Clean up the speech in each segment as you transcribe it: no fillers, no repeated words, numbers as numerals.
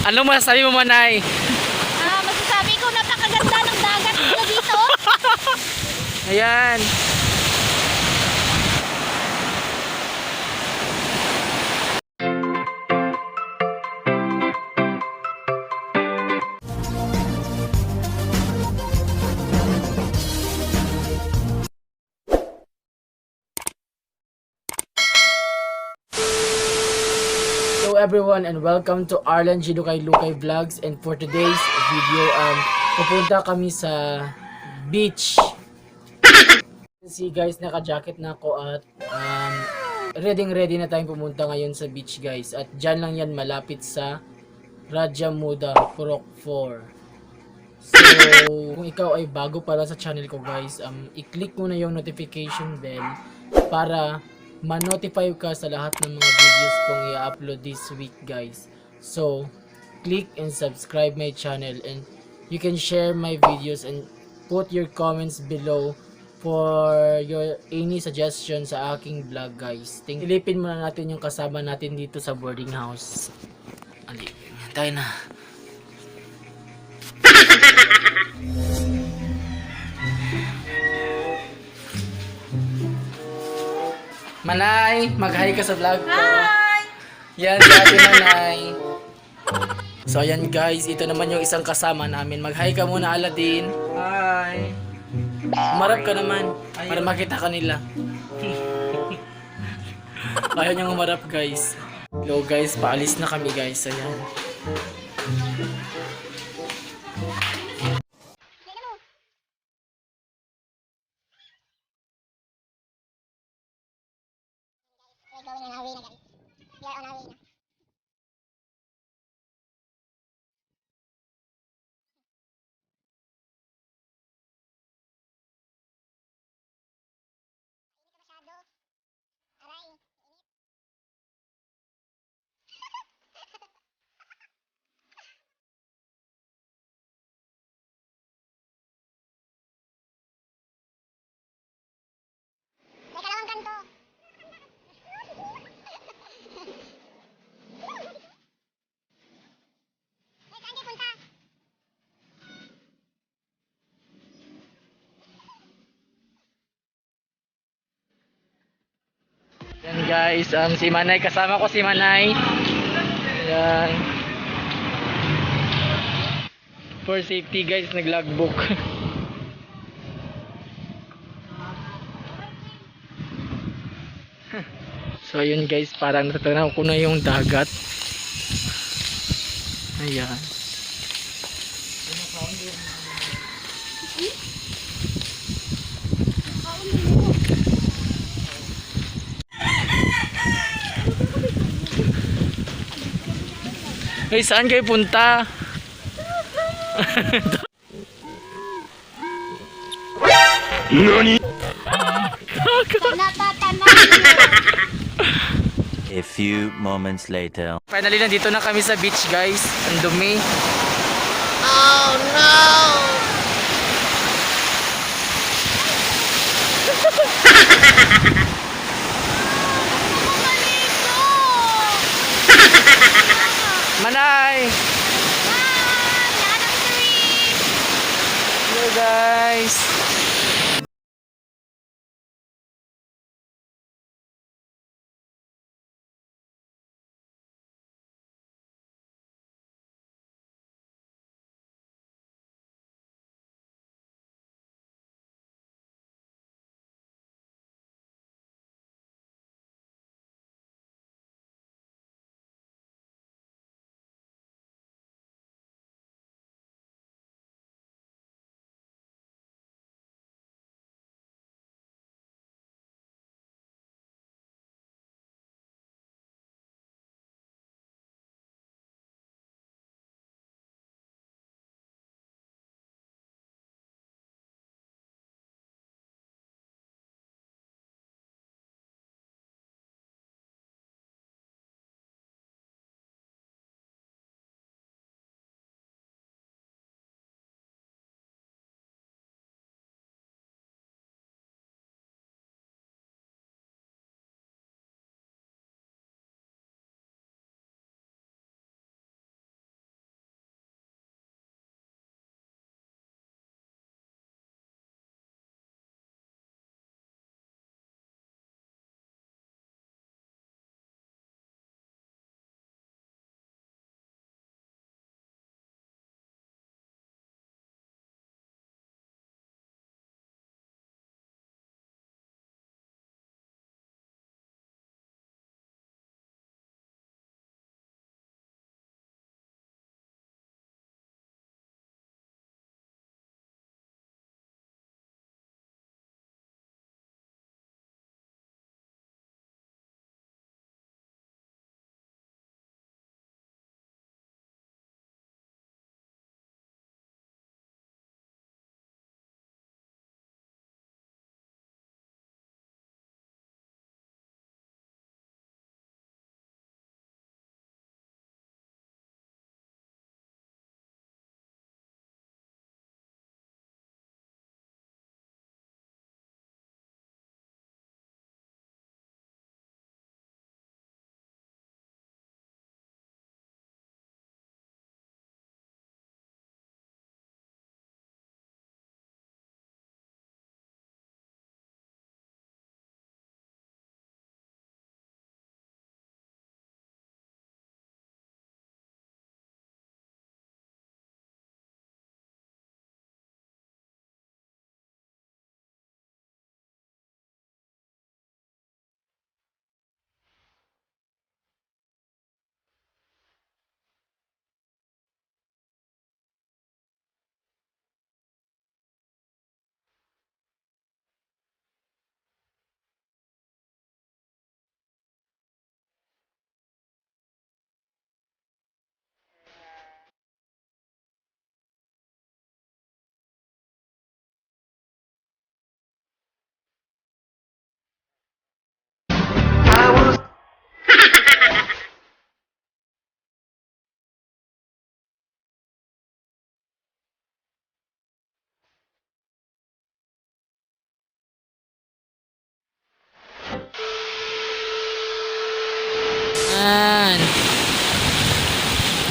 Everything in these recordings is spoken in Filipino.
Ano masasabi mo, Manay? Masasabi ko napakaganda ng dagat dito. Ayan. Hello everyone and welcome to Arlan G. Lukay Vlogs, and for today's video pupunta kami sa beach. See guys, naka-jacket na ako at ready na tayong pumunta ngayon sa beach guys, at dyan lang yan malapit sa Raja Muda, Purok 4. So kung ikaw ay bago pala sa channel ko guys, i-click mo na yung notification bell para ma-notify ka sa lahat ng mga videos kong i-upload this week guys. So click and subscribe my channel, and you can share my videos and put your comments below for your any suggestion sa aking vlog guys. Silipin muna natin yung kasama natin dito sa boarding house. Alipin, tayo na. Manay, mag-hi ka sa vlog ko. Hi! Yan, si Ate Manay. So ayan guys, ito naman yung isang kasama namin. Mag-hi ka muna, Aladdin. Hi! Umarap ka naman para makita ka nila. Ayaw niyang umarap guys. Hello guys, paalis na kami guys. Ayan. Yan guys, si Manay, kasama ko si Manay. Yan. For safety guys, nag-logbook. So ayun guys, parang natatanaw ko na yung dagat. Ayan. Hey, saan kayo punta? NANI?! A few moments later. Finally, nandito na kami sa beach guys. Ang dumi. Oh no! Manay! Hello guys!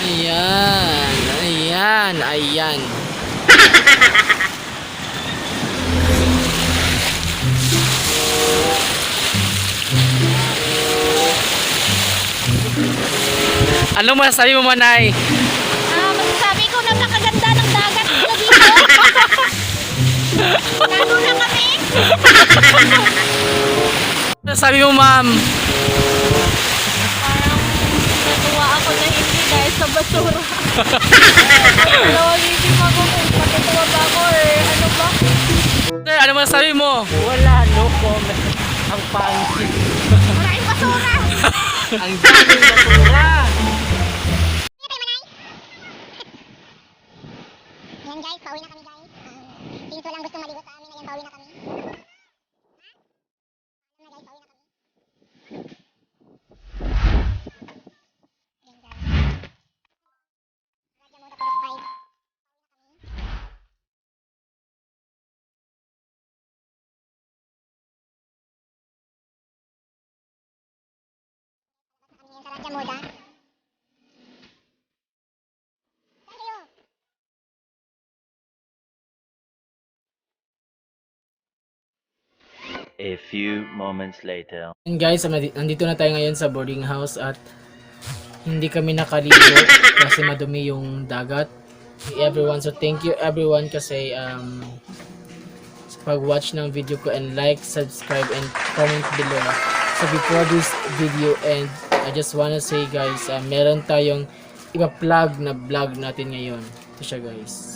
Ayan. Ayan. Ayan. Ano masasabi mo, Manay? Masasabi ko, napakaganda ng dagat na dito. Lalo na kami. Masasabi mo, ma'am? Parang natuwa ako na hindi dahil sa basura. Dalawang isip ako kung matutuwa ba ako or ano ba? Sir, ano masasabi mo? Wala, no comment. Ang pangit. Maraming basura. Ang daming basura. Yan guys, pauwi na kami guys. Since walang gustong maligo sa amin, ayan, pauwi na kami. Ha? Ano na guys, pauwi na kami. Yan guys. Radyo Moda Purok 5. Pauwi na kami. Sa Radyo Moda. Thank you. A few moments later. And guys, nandito na tayo ngayon sa boarding house at hindi kami nakaligo kasi madumi yung dagat. Everyone, so thank you everyone kasi sa pag-watch ng video ko, and like, subscribe, and comment below. So before this video end, I just wanna say guys, meron tayong ipa-plug na vlog natin ngayon. Ito siya guys.